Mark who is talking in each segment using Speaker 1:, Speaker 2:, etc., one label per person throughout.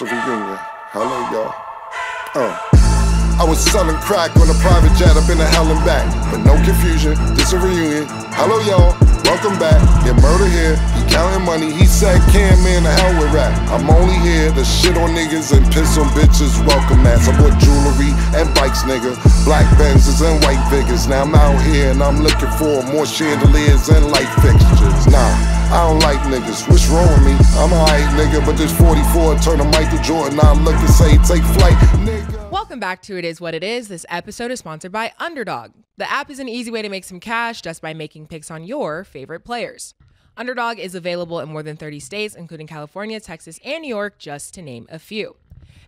Speaker 1: Reunion. Hello, y'all. I was selling crack on a private jet up in the hell and back. But no confusion, this a reunion. Hello, y'all. Welcome back. Get murder here. He counting money. He said, "Can man, the hell with rap." I'm only here to shit on niggas and piss on bitches. Welcome, ass. I bought jewelry and bikes, nigga. Black Benzes and white Vigors. Now I'm out here and I'm looking for more chandeliers and light fixtures. Nah, I don't like niggas. What's wrong with me? I'm a hype nigga, but this 44 turn to Michael Jordan. Now I'm looking, say, take flight, nigga.
Speaker 2: Welcome back to It Is What It Is. This episode is sponsored by Underdog. The app is an easy way to make some cash just by making picks on your favorite players. Underdog is available in more than 30 states, including California, Texas, and New York, just to name a few.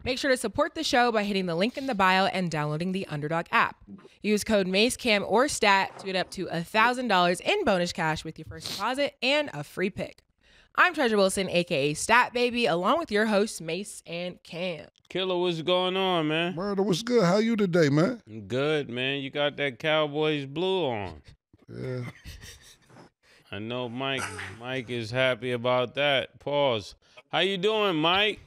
Speaker 2: Make sure to support the show by hitting the link in the bio and downloading the Underdog app. Use code MASECAM or STAT to get up to $1,000 in bonus cash with your first deposit and a free pick. I'm Treasure Wilson, aka Stat Baby, along with your hosts Mase and Cam.
Speaker 3: Killa, what's going on, man?
Speaker 4: Murder, what's good? How you today, man?
Speaker 3: Good, man. You got that Cowboys blue on.
Speaker 4: Yeah.
Speaker 3: I know Mike is happy about that. Pause. How you doing, Mike?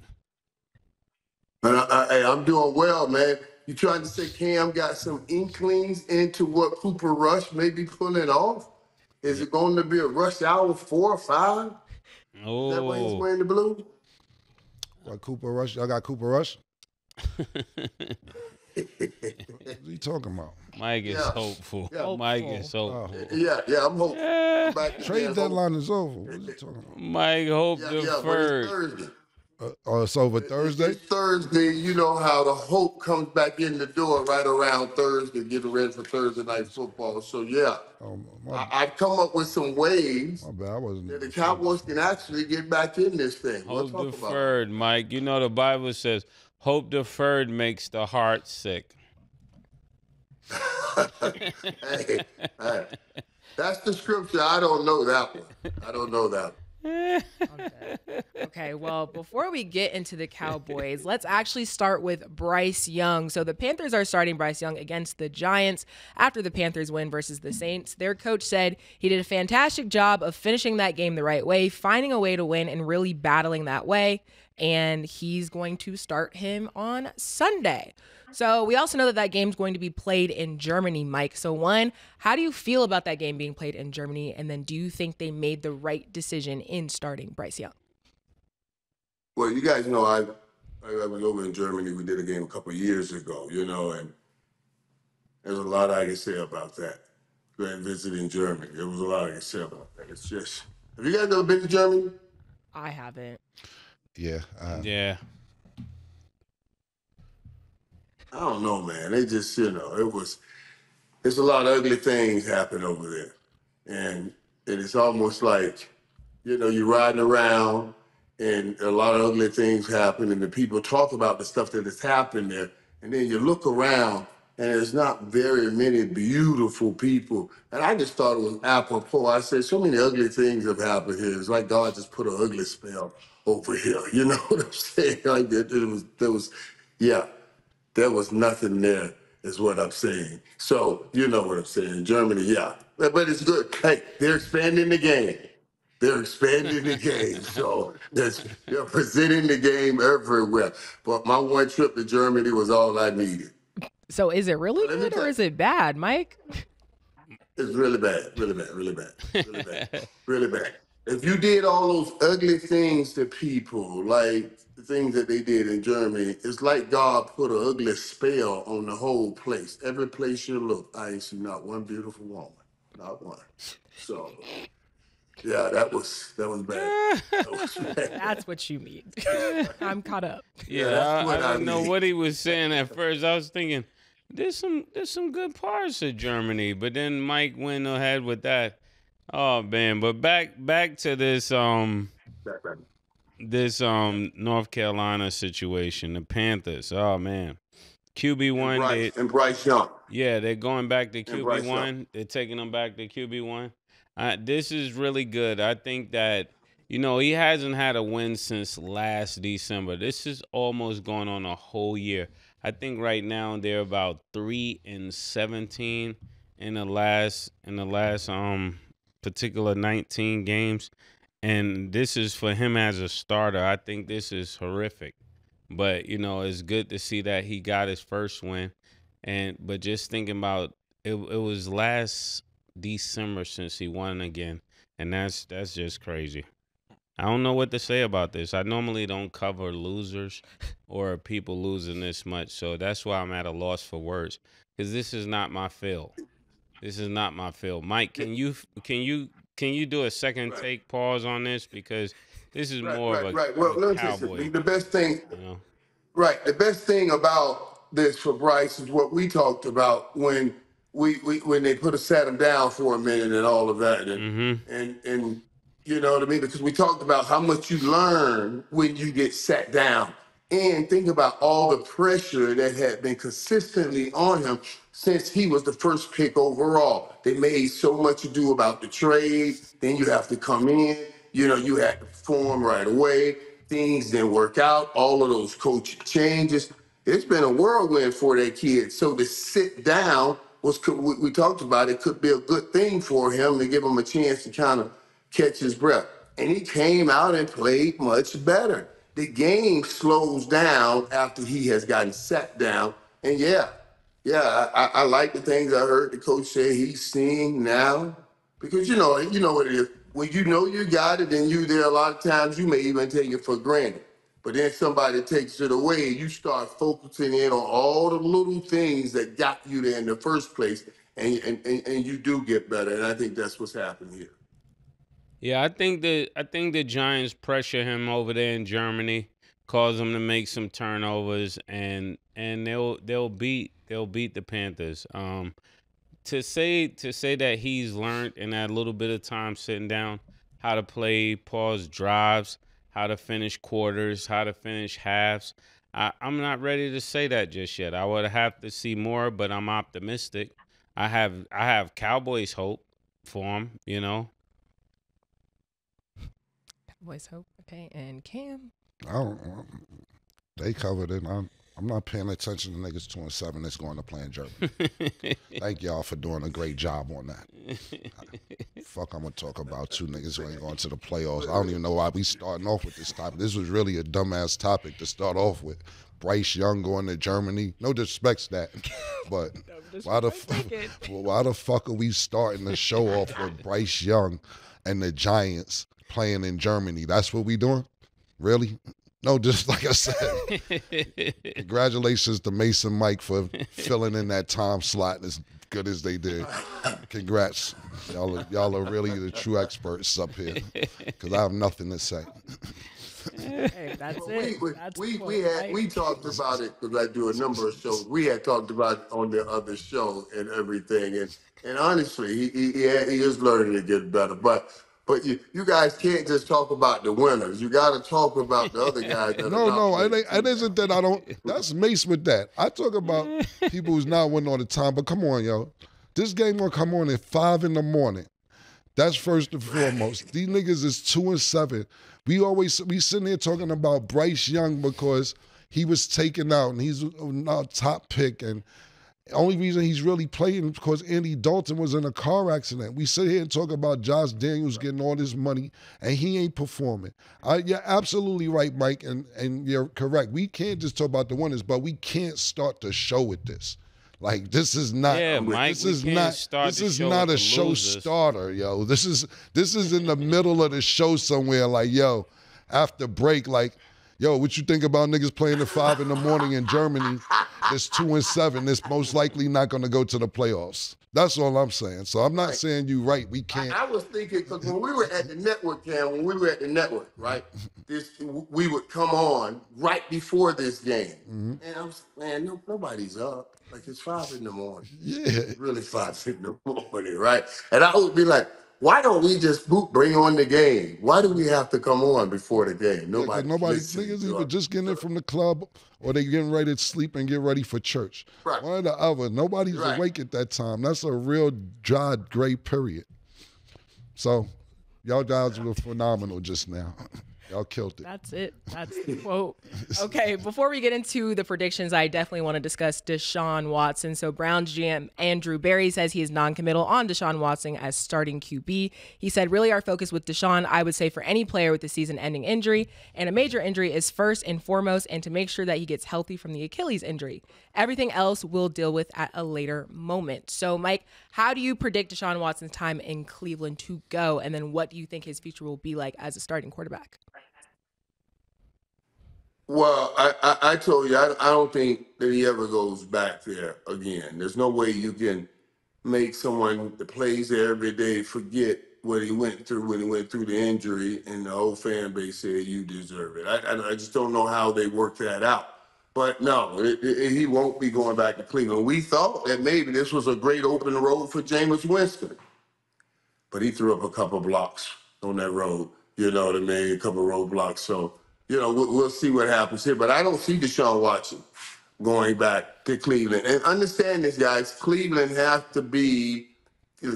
Speaker 5: Hey, I'm doing well, man. You trying to say Cam got some inklings into what Cooper Rush may be pulling off? Is it going to be a rush hour 4 or 5?
Speaker 3: Oh.
Speaker 5: Is that why he's wearing the blue?
Speaker 4: What, Cooper Rush? Y'all got Cooper Rush? What are you talking about?
Speaker 3: Mike is hopeful.
Speaker 5: Yeah.
Speaker 3: Mike is hopeful.
Speaker 5: Yeah, I'm hopeful.
Speaker 3: Yeah.
Speaker 5: I'm back
Speaker 4: Trade
Speaker 5: again,
Speaker 4: deadline is over. What are you talking about?
Speaker 3: Mike hope
Speaker 5: Yeah, but it's
Speaker 3: deferred.
Speaker 5: Thursday.
Speaker 4: It's over Thursday?
Speaker 5: It's Thursday. You know how the hope comes back in the door right around Thursday, getting ready for Thursday night football. So, yeah, I've come up with some ways
Speaker 4: My bad, I wasn't.
Speaker 5: that the Cowboys can actually get back in this thing. We'll
Speaker 3: Hope
Speaker 5: talk about
Speaker 3: deferred, Mike. You know the Bible says hope deferred makes the heart sick.
Speaker 5: Hey, that's the scripture. I don't know that one.
Speaker 2: Okay, well, before we get into the Cowboys, let's actually start with Bryce Young. So the Panthers are starting Bryce Young against the Giants after the Panthers win versus the Saints. Their coach said he did a fantastic job of finishing that game the right way, finding a way to win and really battling that way. And he's going to start him on Sunday. So we also know that that game's going to be played in Germany, Mike. So one, how do you feel about that game being played in Germany? And then do you think they made the right decision in starting Bryce Young?
Speaker 5: Well, you guys know I was over in Germany. We did a game a couple of years ago, and there's a lot I can say about that. Grand visit in Germany. There was a lot I can say about that. It's just, have you guys ever been to Germany?
Speaker 2: I haven't.
Speaker 4: Yeah.
Speaker 3: Yeah.
Speaker 5: I don't know, man. They just, there's a lot of ugly things happen over there. And it's almost like, you're riding around and a lot of ugly things happen and the people talk about the stuff that has happened there. And then you look around and there's not very many beautiful people. And I just thought it was apropos. I said, so many ugly things have happened here. It's like God just put an ugly spell over here. You know what I'm saying? Like there was nothing there, is what I'm saying. So, you know what I'm saying. Germany, yeah. But it's good. Hey, they're expanding the game. So they're presenting the game everywhere. But my one trip to Germany was all I needed.
Speaker 2: So is it really good or is it bad, Mike?
Speaker 5: It's really bad. If you did all those ugly things to people, like the things that they did in Germany, it's like God put an ugly spell on the whole place. Every place you look, I ain't seen not one beautiful woman. Not one. So, yeah, that was bad.
Speaker 2: That's what you mean. I'm caught up.
Speaker 3: Yeah, I didn't know what he was saying at first. I was thinking, there's some good parts of Germany, but then Mike went ahead with that. Oh man, but back to this North Carolina situation, the Panthers. Oh man, QB1
Speaker 5: and Bryce Young.
Speaker 3: Yeah, they're going back to QB1. They're taking them back to QB1. This is really good. I think that he hasn't had a win since last December. This is almost going on a whole year. I think right now they're about 3-17 in the last particular 19 games, and this is for him as a starter. I think this is horrific. But you know, it's good to see that he got his first win. But just thinking about it, it was last December since he won again, and that's just crazy. I don't know what to say about this. I normally don't cover losers or people losing this much, so that's why I'm at a loss for words, because this is not my field. This is not my field. Mike, can you do a second take pause on this, because this is more of a
Speaker 5: Well, let me say
Speaker 3: Cowboy.
Speaker 5: something. The best thing,
Speaker 3: You know?
Speaker 5: right? The best thing about this for Bryce is what we talked about when when they sat him down for a minute and all of that, and you know what I mean? Because we talked about how much you learn when you get sat down. And think about all the pressure that had been consistently on him since he was the first pick overall. They made so much ado about the trade. Then you have to come in. You know, you had to perform right away. Things didn't work out. All of those coaching changes. It's been a whirlwind for that kid. So to sit down we talked about it could be a good thing for him to give him a chance to kind of catch his breath. And he came out and played much better. The game slows down after he has gotten sat down. And I like the things I heard the coach say he's seeing now. Because you know what it is. When you know you got it and you there, a lot of times you may even take it for granted. But then somebody takes it away, you start focusing in on all the little things that got you there in the first place, and you do get better. And I think that's what's happened here.
Speaker 3: Yeah, I think the Giants pressure him over there in Germany, cause him to make some turnovers, and they'll beat the Panthers. To say that he's learned in that little bit of time sitting down how to play pause drives, how to finish quarters, how to finish halves. I'm not ready to say that just yet. I would have to see more, but I'm optimistic. I have Cowboys hope for him, you know.
Speaker 2: Cowboys hope. Okay, and Cam.
Speaker 4: They covered it. I'm not paying attention to niggas 2-7 that's going to play in Germany. Thank y'all for doing a great job on that. Fuck, I'm going to talk about two niggas who ain't going to the playoffs. I don't even know why we starting off with this topic. This was really a dumbass topic to start off with. Bryce Young going to Germany. No disrespect to that. But why the fuck are we starting the show off with Bryce Young and the Giants playing in Germany? That's what we doing? Really? No, just like I said, congratulations to Mase and Mike for filling in that time slot as good as they did. Congrats. Y'all are really the true experts up here, because I have nothing to say.
Speaker 2: Hey, that's it.
Speaker 5: We talked about it, because I do a number of shows. We had talked about it on the other show and everything. And honestly, he is learning to get better. But you guys can't just talk about the winners. You got to talk about the other guys.
Speaker 4: It isn't that I don't. That's Mase with that. I talk about people who's not winning all the time. But come on, yo. This game gonna come on at 5 a.m. That's first and foremost. These niggas is 2-7. We sitting here talking about Bryce Young because he was taken out and he's a top pick, and the only reason he's really playing is because Andy Dalton was in a car accident. We sit here and talk about Josh Daniels getting all this money, and he ain't performing. You're absolutely right, Mike, and you're correct. We can't just talk about the winners, but we can't start the show with this. Like, this is not.
Speaker 3: Yeah, Mike,
Speaker 4: this is not a show starter, yo. This is in the middle of the show somewhere. Like, yo, after break, like, yo, what you think about niggas playing at 5 a.m. in Germany? It's 2-7. It's most likely not going to go to the playoffs. That's all I'm saying. So I'm not saying you right. We can't.
Speaker 5: I was thinking, because when we were at the network, right, we would come on right before this game. Mm-hmm. And I was man, nobody's up. Like, it's 5 a.m.
Speaker 4: Yeah.
Speaker 5: It's really 5 a.m, right? And I would be like, why don't we just bring on the game? Why do we have to come on before the game?
Speaker 4: Niggas either just getting in from the club or they getting ready to sleep and get ready for church.
Speaker 5: Right.
Speaker 4: One or the other. Nobody's awake at that time. That's a real dry, gray period. So, y'all guys were phenomenal just now. Y'all killed it.
Speaker 2: That's it. That's the quote. Okay, before we get into the predictions, I definitely want to discuss Deshaun Watson. So Browns GM Andrew Berry says he is non-committal on Deshaun Watson as starting QB. He said, really our focus with Deshaun, I would say for any player with a season-ending injury and a major injury is first and foremost and to make sure that he gets healthy from the Achilles injury. Everything else we'll deal with at a later moment. So Mike, how do you predict Deshaun Watson's time in Cleveland to go? And then what do you think his future will be like as a starting quarterback?
Speaker 5: Well, I told you, I don't think that he ever goes back there again. There's no way you can make someone that plays there every day forget what he went through when he went through the injury, and the whole fan base said you deserve it. I just don't know how they work that out. But no, he won't be going back to Cleveland. We thought that maybe this was a great open road for Jameis Winston, but he threw up a couple blocks on that road. You know what I mean? A couple roadblocks. So, we'll see what happens here. But I don't see Deshaun Watson going back to Cleveland. And understand this, guys. Cleveland has to be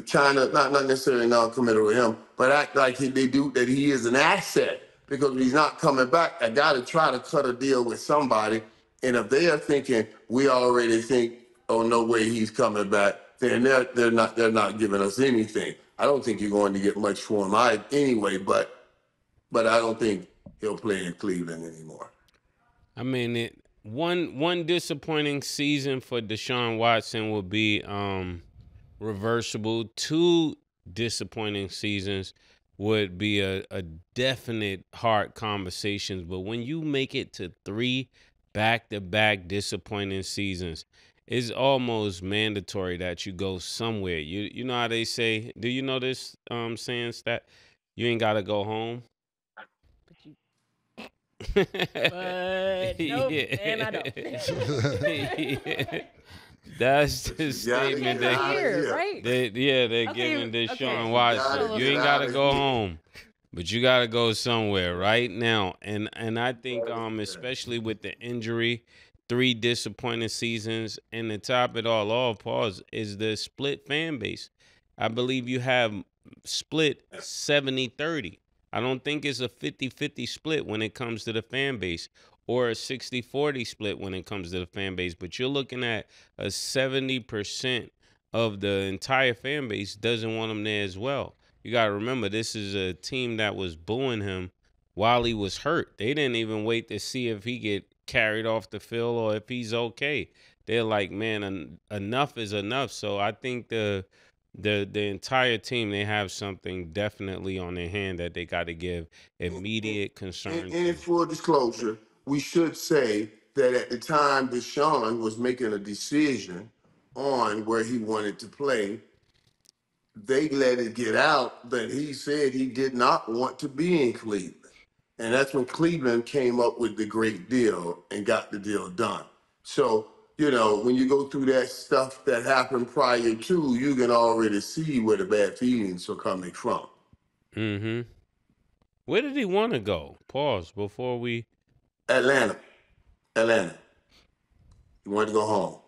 Speaker 5: trying to, not necessarily non-committal with him, but act like they do, that he is an asset. Because if he's not coming back, I got to try to cut a deal with somebody. And if they are thinking, we already think, oh, no way he's coming back, then they're not giving us anything. I don't think you're going to get much for him anyway, but I don't think he'll play in Cleveland anymore.
Speaker 3: I mean, one disappointing season for Deshaun Watson will be reversible. 2 disappointing seasons would be a definite hard conversations. But when you make it to 3 back-to-back disappointing seasons, it's almost mandatory that you go somewhere. You know how they say, do you know this saying that you ain't got to go home?
Speaker 2: But nope, and I don't.
Speaker 3: Yeah. That's the statement they're giving Deshaun Watson. You ain't got to go home, but you got to go somewhere right now. And I think especially with the injury, 3 disappointing seasons, and to top it all off, pause, is the split fan base. I believe you have split 70-30. I don't think it's a 50-50 split when it comes to the fan base, or a 60-40 split when it comes to the fan base. But you're looking at a 70% of the entire fan base doesn't want him there as well. You got to remember, this is a team that was booing him while he was hurt. They didn't even wait to see if he get carried off the field or if he's okay. They're like, man, enough is enough. So I think the entire team, they have something definitely on their hand that they got to give immediate concern.
Speaker 5: And in full disclosure, we should say that at the time Deshaun was making a decision on where he wanted to play, they let it get out that he said he did not want to be in Cleveland. And that's when Cleveland came up with the great deal and got the deal done. So, when you go through that stuff that happened prior to, you can already see where the bad feelings are coming from.
Speaker 3: Mm-hmm. Where did he want to go? Pause before we...
Speaker 5: Atlanta. He wanted to go home.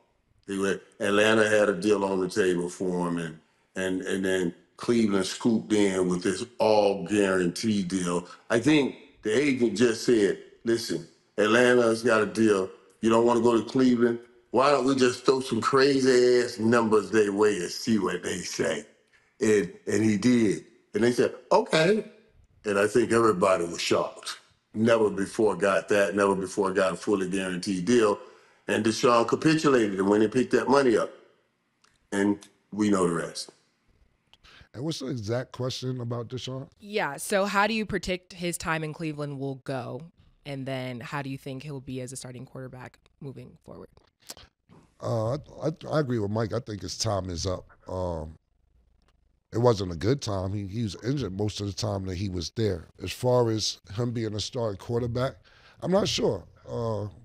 Speaker 5: Atlanta had a deal on the table for him, and then Cleveland scooped in with this all guarantee deal. I think the agent just said, listen, Atlanta's got a deal. You don't want to go to Cleveland? Why don't we just throw some crazy ass numbers their way and see what they say? And he did. And they said, okay. And I think everybody was shocked. Never before got that, never before got a fully guaranteed deal. And Deshaun capitulated and went and picked that money up. And we know the rest.
Speaker 4: And what's the exact question about Deshaun?
Speaker 2: Yeah, so how do you predict his time in Cleveland will go? And then how do you think he'll be as a starting quarterback moving forward?
Speaker 4: I agree with Mike. I think his time is up. It wasn't a good time. He was injured most of the time that he was there. As far as him being a starting quarterback, I'm not sure.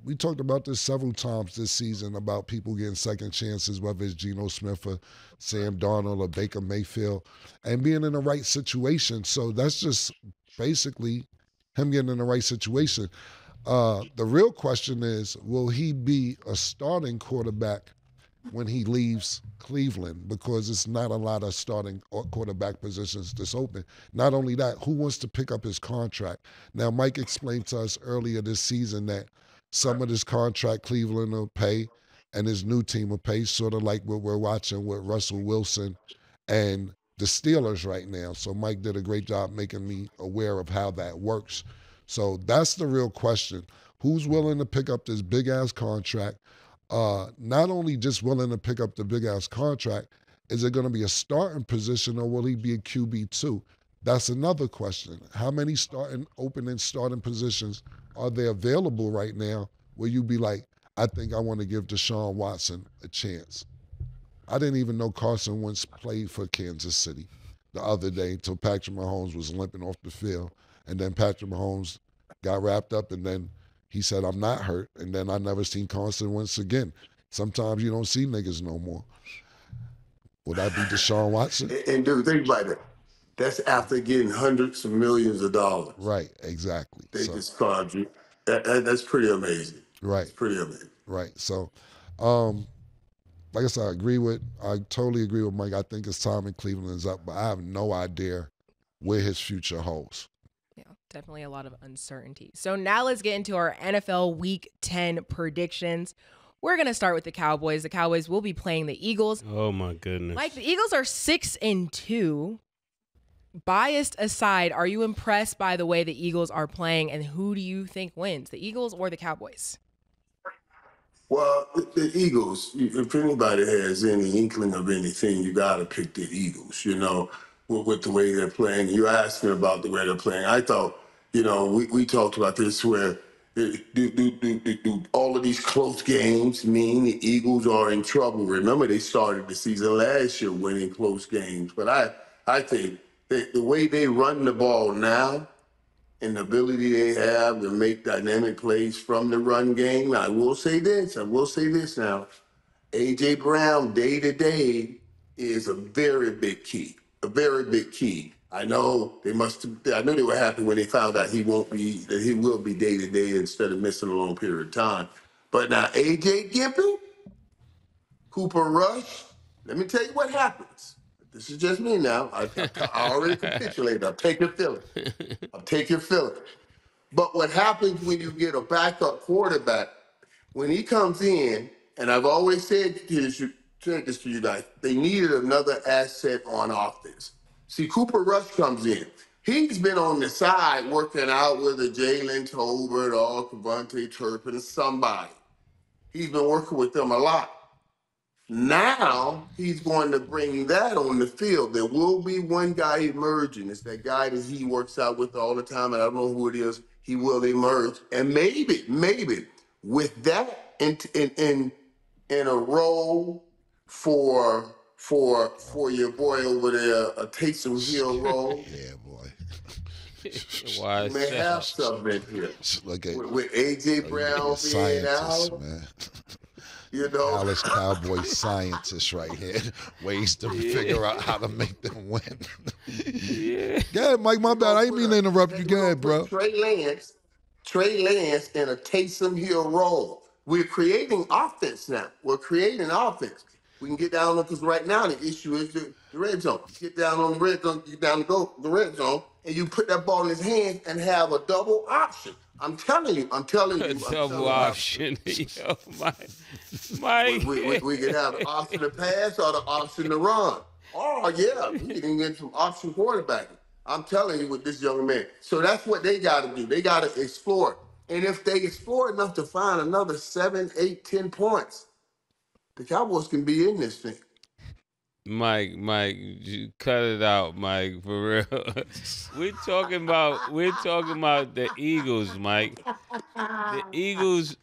Speaker 4: We talked about this several times this season about people getting second chances, whether it's Geno Smith or Sam Darnold or Baker Mayfield, and being in the right situation. So that's just basically him getting in the right situation. The real question is, will he be a starting quarterback when he leaves Cleveland because it's not a lot of starting quarterback positions that's open. Not only that, who wants to pick up his contract? Now, Mike explained to us earlier this season that some of this contract Cleveland will pay and his new team will pay, sort of like what we're watching with Russell Wilson and the Steelers right now. So Mike did a great job making me aware of how that works. So that's the real question. Who's willing to pick up this big-ass contract? Not only just willing to pick up the big-ass contract, is it going to be a starting position or will he be a QB2? That's another question. How many open starting positions are there available right now where you be like, I think I want to give Deshaun Watson a chance? I didn't even know Carson Wentz played for Kansas City the other day until Patrick Mahomes was limping off the field. And then Patrick Mahomes got wrapped up and then he said, I'm not hurt. And then I never seen Carson Wentz again. Sometimes you don't see niggas no more. Would that be Deshaun Watson?
Speaker 5: And dude, think about it. That's after getting hundreds of millions of dollars.
Speaker 4: Right, exactly.
Speaker 5: They just called you. That's pretty amazing.
Speaker 4: Right.
Speaker 5: It's pretty amazing.
Speaker 4: Right. So, like I said, I totally agree with Mike. I think his time in Cleveland is up, but I have no idea where his future holds.
Speaker 2: Yeah, definitely a lot of uncertainty. So now let's get into our NFL Week 10 predictions. We're going to start with the Cowboys. The Cowboys will be playing the Eagles.
Speaker 3: Oh, my goodness.
Speaker 2: Mike, the Eagles are 6-2. Biased aside, are you impressed by the way the Eagles are playing, and who do you think wins, the Eagles or the Cowboys?
Speaker 5: Well, the Eagles, if anybody has any inkling of anything, you got to pick the Eagles, with the way they're playing. You asked me about the way they're playing. I thought, we talked about this where do all of these close games mean the Eagles are in trouble? Remember, they started the season last year winning close games. But I think the way they run the ball now and the ability they have to make dynamic plays from the run game, I will say this now. A.J. Brown, day-to-day, is a very big key. I know they were happy when they found out he will be day-to-day instead of missing a long period of time. But now A.J. Gibbon, Cooper Rush, let me tell you what happens. This is just me now. I already capitulated. I'll take your feeling. But what happens when you get a backup quarterback, when he comes in, and I've always said this to you guys, they needed another asset on offense. See, Cooper Rush comes in. He's been on the side working out with a Jalen Tolbert or Devontae Turpin, somebody. He's been working with them a lot. Now he's going to bring that on the field. There will be one guy emerging. It's that guy that he works out with all the time, and I don't know who it is. He will emerge, and maybe with that in a role for your boy over there, a Taysom Hill role.
Speaker 4: Yeah, boy.
Speaker 3: Why
Speaker 5: You may have something here.
Speaker 4: Look at
Speaker 5: With A.J. Brown being out.
Speaker 4: Man.
Speaker 5: Dallas
Speaker 4: Cowboy scientist right here. Ways to figure out how to make them win.
Speaker 3: Yeah.
Speaker 4: Go ahead, Mike, my bad. I didn't mean to interrupt you. Go ahead, bro.
Speaker 5: Trey Lance in a Taysom Hill role. We're creating offense now. We can get down on, because right now the issue is the red zone. Get down on the red zone, the red zone, and you put that ball in his hand and have a double option. I'm telling you.
Speaker 3: Double option. Yo, Mike.
Speaker 5: We can have the option to pass or the option to run. Oh, yeah. We can even get some option quarterbacking. I'm telling you with this young man. So that's what they got to do. They got to explore. And if they explore enough to find another 7, 8, 10 points, the Cowboys can be in this thing.
Speaker 3: Mike, you cut it out, Mike, for real. We're talking about the Eagles, Mike. The Eagles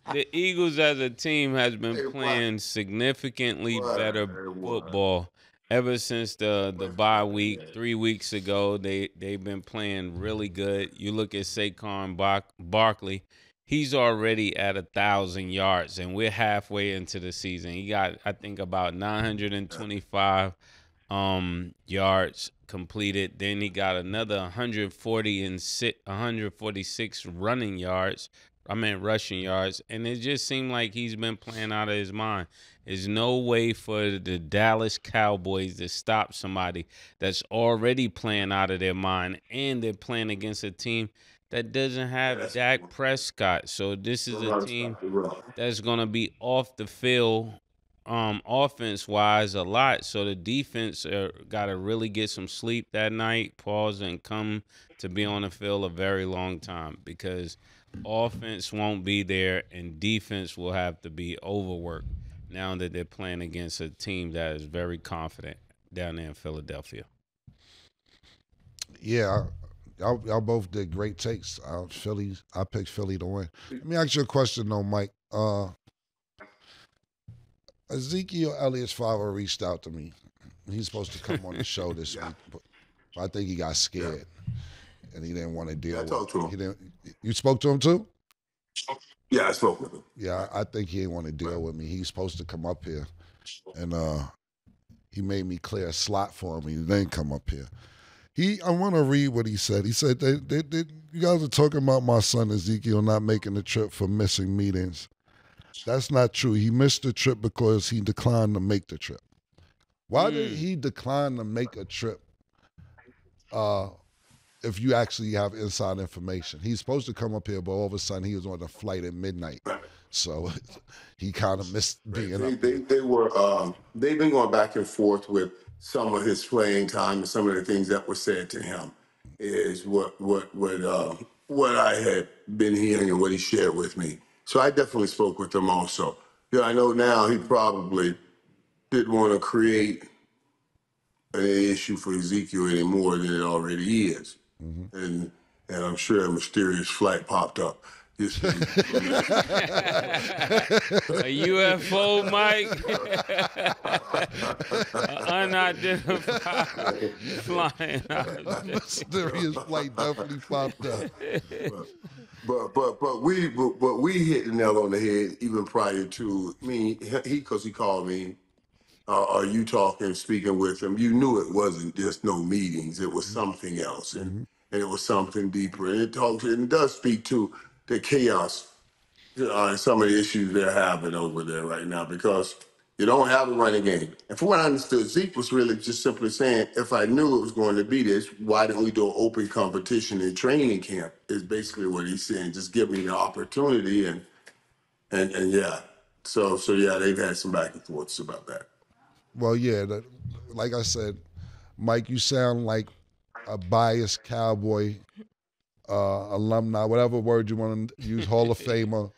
Speaker 3: as a team has been playing significantly better football ever since the bye week 3 weeks ago. They've been playing really good. You look at Saquon Barkley. He's already at 1,000 yards, and we're halfway into the season. He got, I think, about 925 yards completed. Then he got another 146 running yards, rushing yards, and it just seemed like he's been playing out of his mind. There's no way for the Dallas Cowboys to stop somebody that's already playing out of their mind, and they're playing against a team that doesn't have Dak Prescott. So this is a team that's going to be off the field offense-wise a lot. So the defense got to really get some sleep that night, pause, and come to be on the field a very long time, because offense won't be there and defense will have to be overworked now that they're playing against a team that is very confident down there in Philadelphia.
Speaker 4: Yeah, y'all both did great takes. I picked Philly to win. Let me ask you a question though, Mike. Ezekiel Elliott's father reached out to me. He's supposed to come on the show this week, but I think he got scared and he didn't want to deal with it. I talked to him. You spoke to him too?
Speaker 5: Yeah, I spoke with him.
Speaker 4: Yeah, I think he didn't want to deal with me. He's supposed to come up here, and he made me clear a slot for him. He didn't come up here. I want to read what he said. He said, you guys are talking about my son Ezekiel not making the trip for missing meetings. That's not true. He missed the trip because he declined to make the trip. Why did he decline to make a trip if you actually have inside information? He's supposed to come up here, but all of a sudden he was on a flight at midnight. So he kind of missed being up there.
Speaker 5: They've been going back and forth with some of his playing time, and some of the things that were said to him is what I had been hearing and what he shared with me. So I definitely spoke with him also. Yeah, I know now he probably didn't want to create an issue for Ezekiel any more than it already is. Mm-hmm. And I'm sure a mysterious flight popped up.
Speaker 3: A UFO, Mike? Unidentified flying out.
Speaker 4: Mysterious flight definitely popped up.
Speaker 5: But we hit the nail on the head even prior to me. Because he called me. Are you speaking with him? You knew it wasn't just no meetings. It was something else, and it was something deeper. And it does speak to the chaos and some of the issues they're having over there right now, because you don't have a running game. And from what I understood, Zeke was really just simply saying, if I knew it was going to be this, why didn't we do an open competition in training camp? Is basically what he's saying. Just give me the opportunity, and yeah. So yeah, they've had some back and forths about that.
Speaker 4: Well, yeah, like I said, Mike, you sound like a biased Cowboy alumni, whatever word you want to use, Hall of Famer.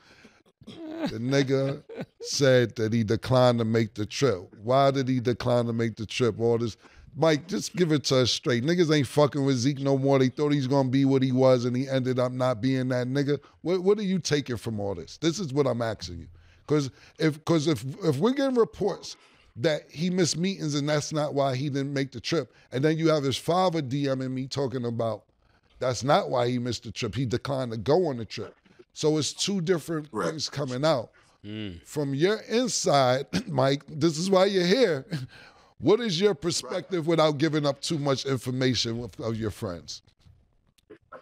Speaker 4: The nigga said that he declined to make the trip. Why did he decline to make the trip? All this, Mike, just give it to us straight. Niggas ain't fucking with Zeke no more. They thought he's gonna be what he was, and he ended up not being that nigga. What are you taking from all this? This is what I'm asking you. Because if we're getting reports that he missed meetings and that's not why he didn't make the trip, and then you have his father DMing me talking about that's not why he missed the trip. He declined to go on the trip. So it's two different things coming out. From your inside, Mike, this is why you're here. What is your perspective without giving up too much information of your friends?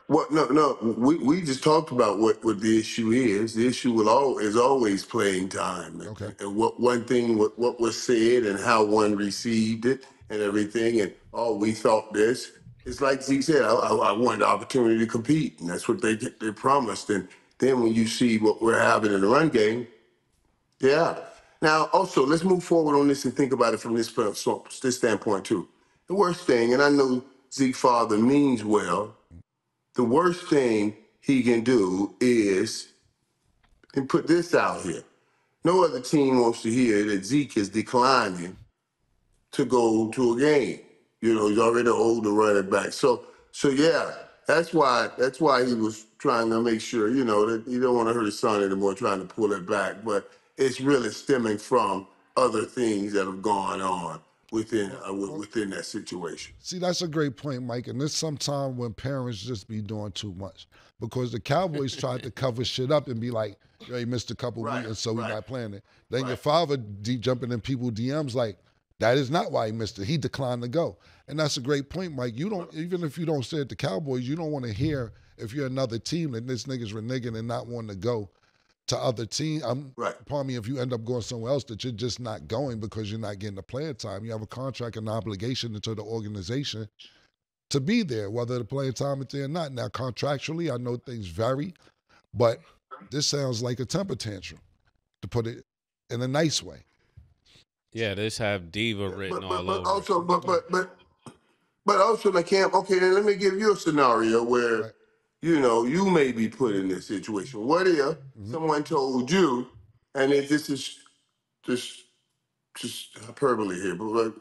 Speaker 5: Well, no. We just talked about what the issue is. The issue is always playing time.
Speaker 4: Okay.
Speaker 5: And what was said and how one received it and everything. And we thought this. It's like Zeke said, I wanted the opportunity to compete, and that's what they promised. And then when you see what we're having in the run game, yeah. Now, also, let's move forward on this and think about it from this standpoint too. The worst thing, and I know Zeke's father means well, the worst thing he can do is, and put this out here, no other team wants to hear that Zeke is declining to go to a game. You know, he's already older running back. So yeah, that's why he was trying to make sure, you know, that he don't want to hurt his son anymore, trying to pull it back. But it's really stemming from other things that have gone on within that situation.
Speaker 4: See, that's a great point, Mike. And there's some time when parents just be doing too much, because the Cowboys tried to cover shit up and be like, yo, he missed a couple weeks, so we're not playing it. Then your father jumping in people's DMs like, That is not why he missed it. He declined to go. And that's a great point, Mike. You don't, even if you don't say it to Cowboys, you don't want to hear, if you're another team, that this nigga's reneging and not wanting to go to other teams. Pardon me, if you end up going somewhere else, that you're just not going because you're not getting the playing time. You have a contract and obligation to the organization to be there, whether the playing time is there or not. Now, contractually, I know things vary, but this sounds like a temper tantrum, to put it in a nice way.
Speaker 3: Yeah, this have diva written all over.
Speaker 5: Also, but also, like, Cam, okay, then let me give you a scenario where, you know, you may be put in this situation. What if someone told you, and this is just hyperbole here, but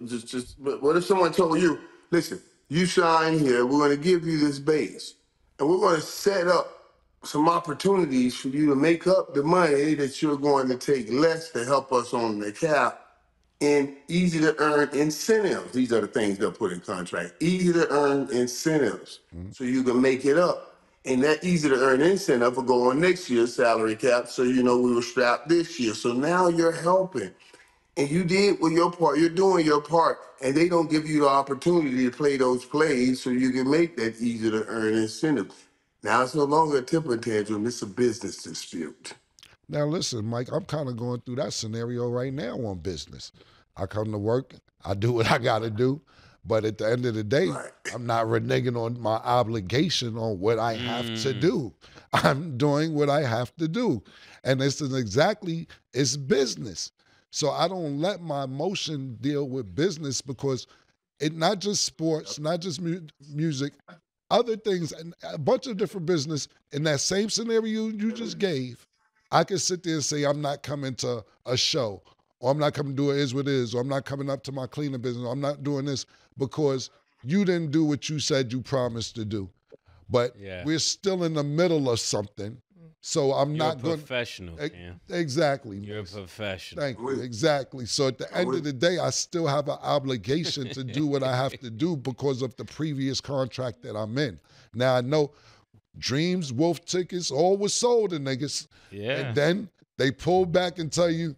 Speaker 5: but what if someone told you, listen, you sign here, we're going to give you this base, and we're going to set up some opportunities for you to make up the money that you're going to take less to help us on the cap, and easy to earn incentives. These are the things they'll put in contract. Easy to earn incentives, so you can make it up. And that easy to earn incentive will go on next year's salary cap, so you know we were strapped this year. So now you're helping. And you did with your part, you're doing your part, and they don't give you the opportunity to play those plays so you can make that easy to earn incentive. Now it's no longer a temper tantrum, it's a business dispute.
Speaker 4: Now, listen, Mike, I'm kind of going through that scenario right now on business. I come to work, I do what I got to do, but at the end of the day, I'm not reneging on my obligation on what I have to do. I'm doing what I have to do. And it's business. So I don't let my emotion deal with business, because it not just sports, not just music, other things, and a bunch of different business. In that same scenario you just gave, I could sit there and say, I'm not coming to a show, or I'm not coming to do It Is What It Is, or I'm not coming up to my cleaning business, or I'm not doing this because you didn't do what you said you promised to do. But we're still in the middle of something. So I'm not going to.
Speaker 3: Professional, Cam.
Speaker 4: Exactly.
Speaker 3: You're a professional.
Speaker 4: Thank you. Exactly. So at the end of the day, I still have an obligation to do what I have to do because of the previous contract that I'm in. Now I know Dreams, Wolf tickets, all was sold to niggas.
Speaker 3: Yeah.
Speaker 4: And then they pull back and tell you,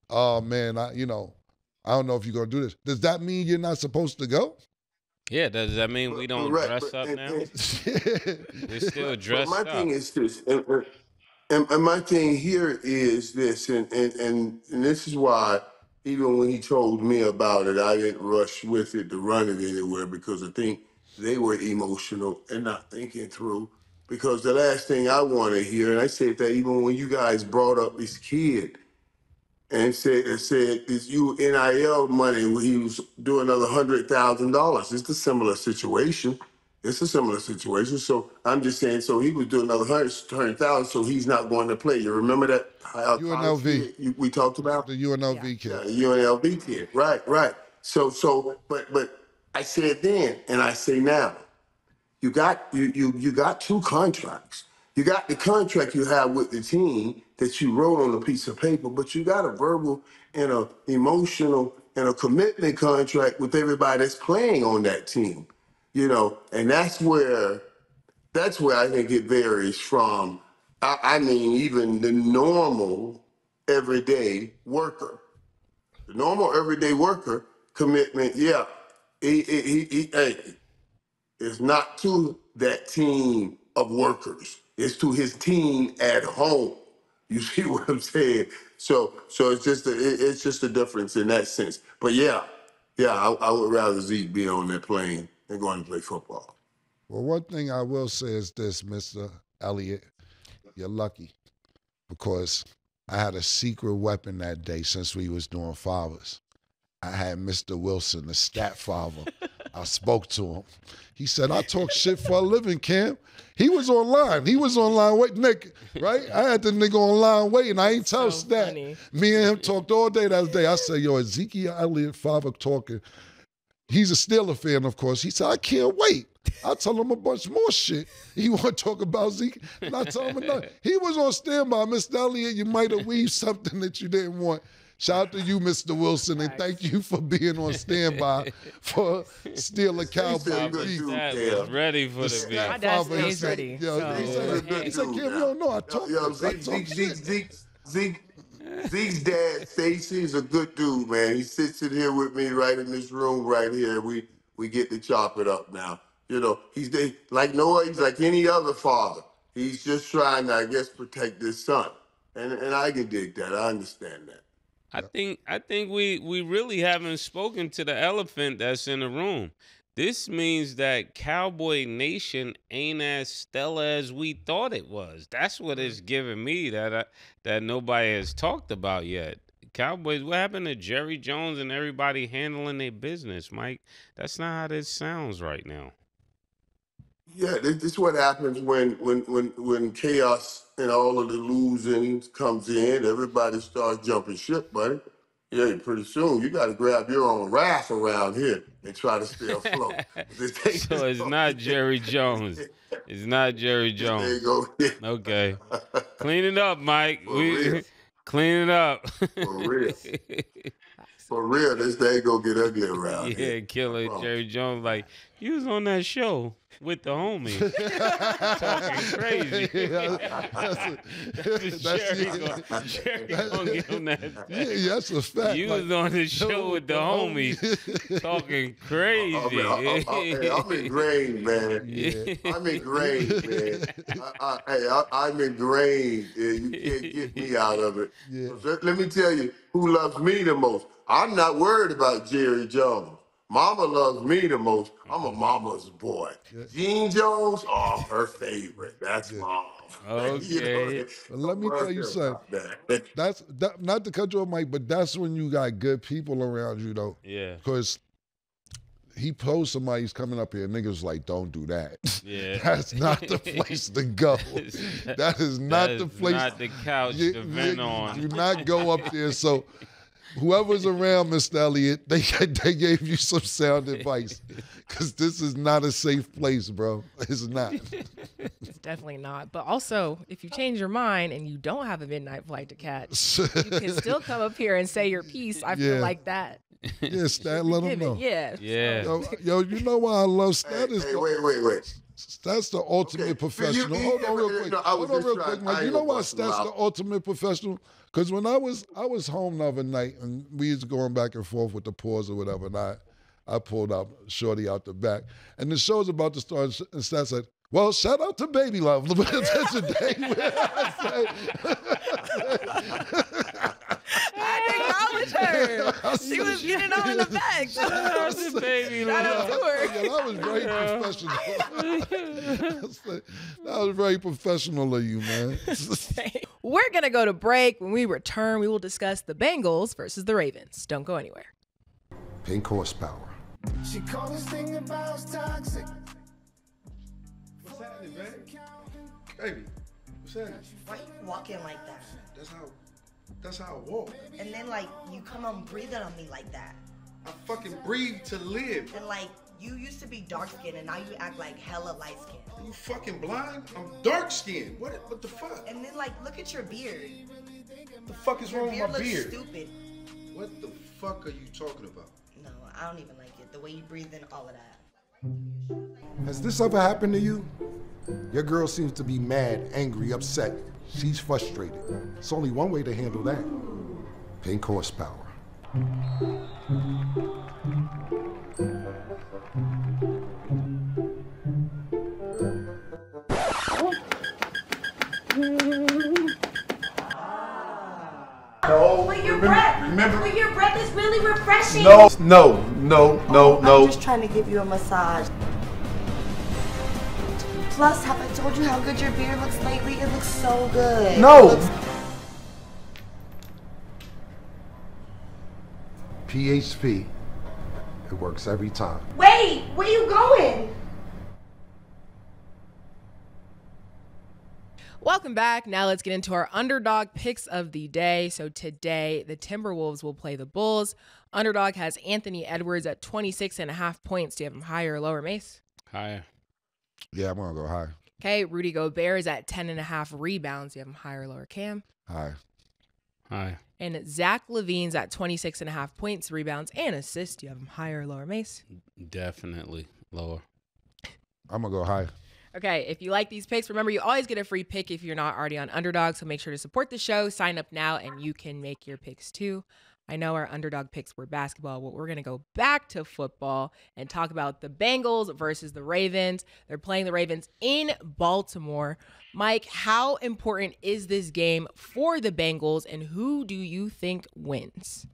Speaker 4: oh man, I don't know if you're going to do this. Does that mean you're not supposed to go?
Speaker 3: Yeah, does that mean we don't dress up now? We still dress up.
Speaker 5: My thing is this, and my thing here is this, and this is why even when he told me about it, I didn't rush with it to run it anywhere, because I think they were emotional and not thinking through. Because the last thing I want to hear, and I said that even when you guys brought up this kid and said it's you NIL money when he was doing another $100,000. It's a similar situation. So I'm just saying, so he was doing another 100,000, so he's not going to play. You remember that
Speaker 4: UNLV
Speaker 5: we talked about?
Speaker 4: The UNLV kid.
Speaker 5: Yeah, UNLV kid. Right. So but I said then, and I say now, you got two contracts. You got the contract you have with the team that you wrote on a piece of paper, but you got a verbal and a emotional and a commitment contract with everybody that's playing on that team. And that's where I think it varies from, I mean, even the normal everyday worker. The normal everyday worker commitment, it's not to that team of workers. It's to his team at home. You see what I'm saying? So it's just a difference in that sense. But I would rather Zeke be on that plane than going to play football.
Speaker 4: Well, one thing I will say is this, Mr. Elliott, you're lucky, because I had a secret weapon that day since we was doing fathers. I had Mr. Wilson, the stat father. I spoke to him. He said, I talk shit for a living, Cam. He was online waiting, Nick, right? I had the nigga online waiting. I ain't tell stat.
Speaker 2: Funny.
Speaker 4: Me and him talked all day that day. I said, yo, Ezekiel Elliott, father talking. He's a Steeler fan, of course. He said, I can't wait. I tell him a bunch more shit. He want to talk about Zeke, and I tell him nothing. He was on standby. Mr. Elliott, you might have weaved something that you didn't want. Shout out to you, Mr. Wilson, and thank you for being on standby for Steeler Cowboy beef.
Speaker 3: Was ready for the beef.
Speaker 2: My dad stays ready.
Speaker 4: He said, Cam, you don't know. I talk shit.
Speaker 5: Zeke, Zeke's dad, Stacy, is a good dude, man. He sits in here with me right in this room right here. We get to chop it up now. You know, he's like Noah, he's like any other father. He's just trying to, I guess, protect his son. And I can dig that. I understand that.
Speaker 3: I think we really haven't spoken to the elephant that's in the room. This means that Cowboy Nation ain't as stellar as we thought it was. That's what it's giving me that nobody has talked about yet. Cowboys, what happened to Jerry Jones and everybody handling their business, Mike? That's not how this sounds right now.
Speaker 5: Yeah, this is what happens when chaos and all of the losing comes in. Everybody starts jumping ship, buddy. Yeah, pretty soon you got to grab your own raft around here and try to stay afloat.
Speaker 3: So it's not Jerry Jones. It's not Jerry Jones.
Speaker 5: There you go.
Speaker 3: Okay. Clean it up, Mike. Clean it up.
Speaker 5: For real. For real, this day go get ugly around here.
Speaker 3: Yeah, Killer Jerry Jones, like, you was on that show with the homie. Talking crazy. Jerry gonna get on that.
Speaker 4: Yeah, that's a fact.
Speaker 3: You was on the show with the homies talking crazy.
Speaker 5: I'm ingrained, man. Yeah. I'm ingrained, man. I'm ingrained. You can't get me out of it. Yeah. So let me tell you who loves me the most. I'm not worried about Jerry Jones. Mama loves me the most. I'm a mama's boy. Yeah. Gene Jones, her favorite. That's Mom.
Speaker 3: Okay.
Speaker 5: You know,
Speaker 4: well, let me tell you something. That's not to cut you off, Mike, but that's when you got good people around you, though.
Speaker 3: Yeah.
Speaker 4: Because he posed somebody's coming up here, niggas like, don't do that.
Speaker 3: Yeah.
Speaker 4: That's not the place to go. That is not the place.
Speaker 3: Not the couch to vent on.
Speaker 4: Do not go up there. So whoever's around, Mr. Elliott, they gave you some sound advice, because this is not a safe place, bro. It's not.
Speaker 2: It's definitely not. But also, if you change your mind and you don't have a midnight flight to catch, you can still come up here and say your piece. I feel like that.
Speaker 4: Yeah, Stat, let them know.
Speaker 2: Yeah.
Speaker 3: Yeah.
Speaker 4: Yo, you know why I love Stat?
Speaker 5: Wait.
Speaker 4: That's the ultimate professional. Hold on real quick, Mike. You know why Stat's the ultimate professional? Because when I was home the other night, and we was going back and forth with the pause or whatever, and I pulled out Shorty out the back, and the show's about to start, and Stat said, well, shout out to Baby Love. Today,
Speaker 2: her. She was getting on in the back. Shout out to Baby Love. Shout out to her.
Speaker 4: Yeah, that was very professional. That was very professional of you, man.
Speaker 2: We're going to go to break. When we return, we will discuss the Bengals versus the Ravens. Don't go anywhere.
Speaker 4: Pink horsepower.
Speaker 6: She called this thing about toxic.
Speaker 7: What's happening, man? Baby, what's happening?
Speaker 8: Why you walking like that?
Speaker 7: That's how I walk.
Speaker 8: And then like you come on breathing on me like that.
Speaker 7: I fucking breathe to live.
Speaker 8: And like you used to be dark skinned and now you act like hella light skinned.
Speaker 7: Are you fucking blind? I'm dark skinned. What the fuck?
Speaker 8: And then like look at your beard.
Speaker 7: What the fuck is wrong with my beard?
Speaker 8: Looks stupid.
Speaker 7: What the fuck are you talking about?
Speaker 8: No, I don't even like it. The way you breathe in, all of that.
Speaker 6: Has this ever happened to you? Your girl seems to be mad, angry, upset. She's frustrated. It's only one way to handle that. Pink horsepower.
Speaker 8: But your breath is really refreshing.
Speaker 7: No.
Speaker 8: I'm just trying to give you a massage. Plus, have I told you how good your beard looks lately? It looks so good.
Speaker 6: No. PHP. It works every time.
Speaker 8: Wait, where you going?
Speaker 2: Welcome back. Now let's get into our underdog picks of the day. So today, the Timberwolves will play the Bulls. Underdog has Anthony Edwards at 26.5 points. Do you have him higher or lower, Mase?
Speaker 3: Higher.
Speaker 4: Yeah, I'm going to go high.
Speaker 2: Okay, Rudy Gobert is at 10.5 rebounds. Do you have him higher or lower, Cam?
Speaker 4: High.
Speaker 2: And Zach LaVine's at 26.5 points, rebounds, and assists. Do you have him higher or lower, Mase?
Speaker 3: Definitely lower.
Speaker 4: I'm going to go high.
Speaker 2: Okay, if you like these picks, remember you always get a free pick if you're not already on Underdog, so make sure to support the show, sign up now, and you can make your picks too. I know our Underdog picks were basketball, but we're going to go back to football and talk about the Bengals versus the Ravens. They're playing the Ravens in Baltimore. Mike, how important is this game for the Bengals, and who do you think wins?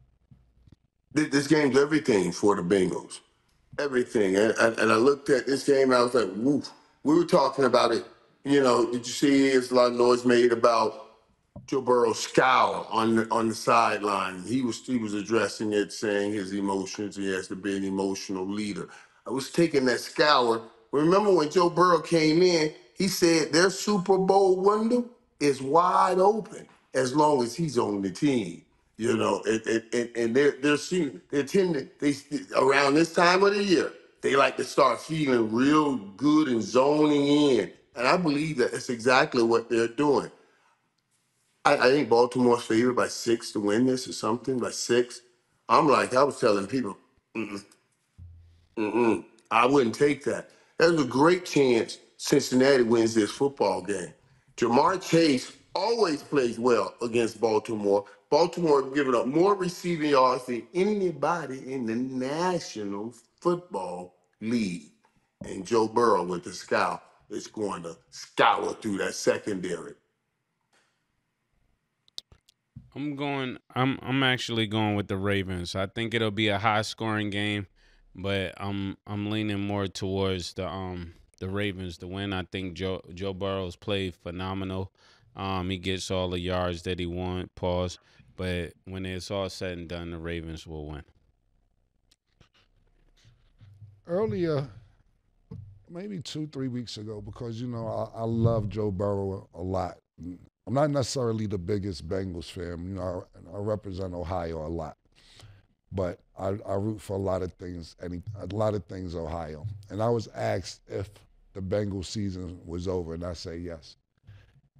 Speaker 5: This game's everything for the Bengals. Everything. And I looked at this game and I was like, woof. We were talking about it. You know, did you see there's a lot of noise made about Joe Burrow's scowl on the sideline? He was addressing it, saying his emotions. He has to be an emotional leader. I was taking that scowl. Remember when Joe Burrow came in, he said their Super Bowl window is wide open as long as he's on the team. You know, and they're tending they around this time of the year they like to start feeling real good and zoning in, and I believe that it's exactly what they're doing. I think Baltimore's favored by 6 to win this or something by 6. I was telling people, I wouldn't take that. There's a great chance Cincinnati wins this football game. Jamar Chase always plays well against Baltimore. Baltimore have given up more receiving yards than anybody in the National Football League. And Joe Burrow with the scowl is going to scour through that secondary.
Speaker 3: I'm actually going with the Ravens. I think it'll be a high scoring game, but I'm leaning more towards the Ravens to win. I think Joe Burrow's played phenomenal. He gets all the yards that he wants, but when it's all said and done, the Ravens will win.
Speaker 4: Earlier, maybe 2-3 weeks ago, because I love Joe Burrow a lot. I'm not necessarily the biggest Bengals fan. I represent Ohio a lot, but I root for a lot of things. Ohio. And I was asked if the Bengals season was over, and I say yes.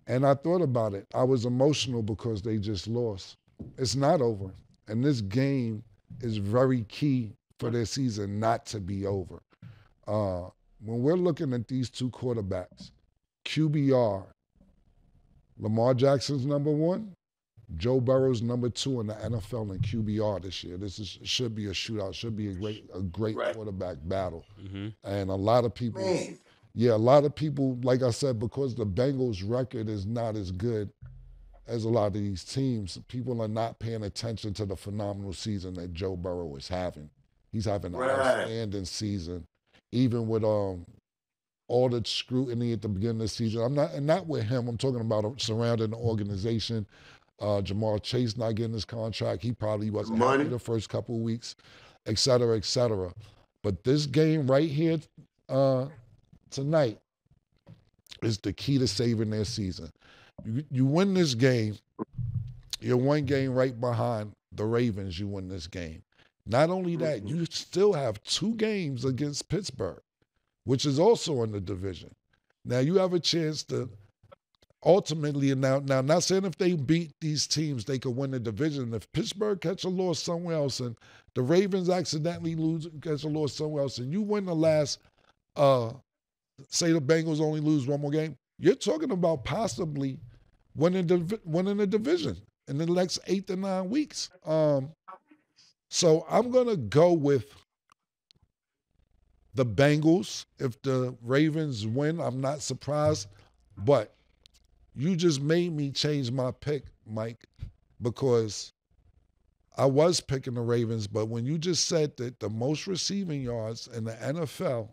Speaker 4: And I thought about it. I was emotional because they just lost. It's not over, and this game is very key for their season not to be over. When we're looking at these two quarterbacks, QBR, Lamar Jackson's number 1, Joe Burrow's number 2 in the NFL in QBR this year. Should be a shootout. Should be a great quarterback battle. Mm-hmm. And a lot of people, like I said, because the Bengals' record is not as good as a lot of these teams, people are not paying attention to the phenomenal season that Joe Burrow is having. He's having an outstanding season, even with all the scrutiny at the beginning of the season. Not with him. I'm talking about surrounding the organization. Jamar Chase not getting his contract. He probably wasn't happy the first couple of weeks, et cetera, et cetera. But this game right here tonight is the key to saving their season. You win this game, you're one game right behind the Ravens. You win this game. Not only that, you still have 2 games against Pittsburgh, which is also in the division. Now you have a chance to ultimately, now not saying if they beat these teams, they could win the division. If Pittsburgh catch a loss somewhere else and the Ravens accidentally catch a loss somewhere else and you win the last, say the Bengals only lose one more game, you're talking about possibly winning the division in the next 8 to 9 weeks. So I'm going to go with the Bengals. If the Ravens win, I'm not surprised. But you just made me change my pick, Mike, because I was picking the Ravens. But when you just said that the most receiving yards in the NFL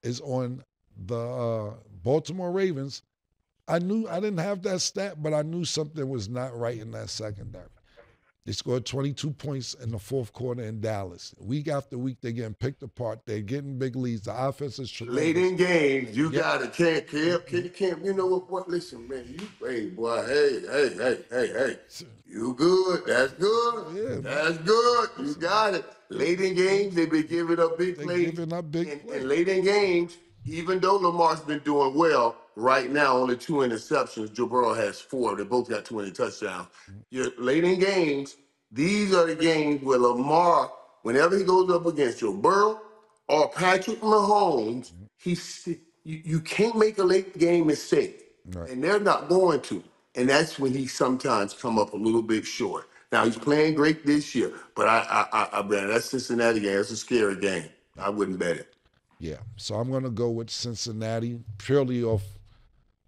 Speaker 4: is on the Baltimore Ravens, I knew I didn't have that stat, but I knew something was not right in that secondary. They scored 22 points in the fourth quarter in Dallas. Week after week, they're getting picked apart. They're getting big leads. The offense is tremendous.
Speaker 5: Late in games, you gotta can't. You know what? Listen, man. Hey, boy. Hey. You good? That's good.
Speaker 4: Yeah,
Speaker 5: that's good. You got it. Late in games, they've been giving up big plays. And late in games, even though Lamar's been doing well, right now only 2 interceptions. Joe Burrow has 4. They both got 20 touchdowns. You're late in games, these are the games where Lamar, whenever he goes up against Joe Burrow or Patrick Mahomes, you can't make a late game mistake, and they're not going to. And that's when he sometimes come up a little bit short. Now he's playing great this year, but I bet that Cincinnati game, it's a scary game. I wouldn't bet it.
Speaker 4: Yeah, so I'm gonna go with Cincinnati purely off